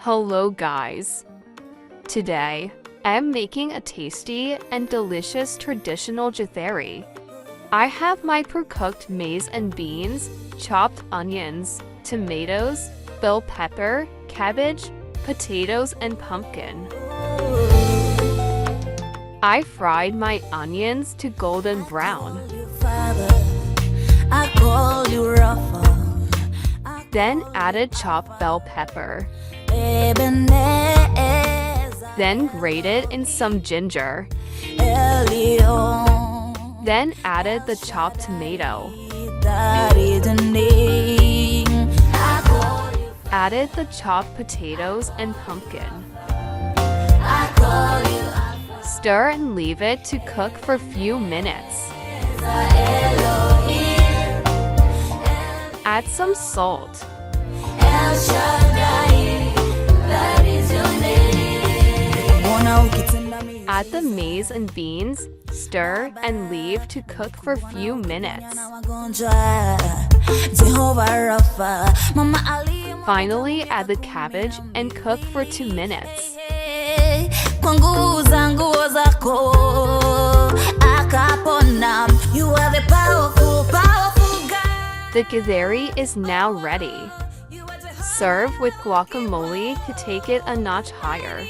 Hello guys! Today, I'm making a tasty and delicious traditional Githeri. I have my pre-cooked maize and beans, chopped onions, tomatoes, bell pepper, cabbage, potatoes, and pumpkin. I fried my onions to golden brown. Then added chopped bell pepper. Then grated in some ginger. Then added the chopped tomato. Added the chopped potatoes and pumpkin. Stir and leave it to cook for a few minutes. Add some salt. Add the maize and beans, stir and leave to cook for a few minutes. Finally, add the cabbage and cook for 2 minutes. The Githeri is now ready. Serve with guacamole to take it a notch higher.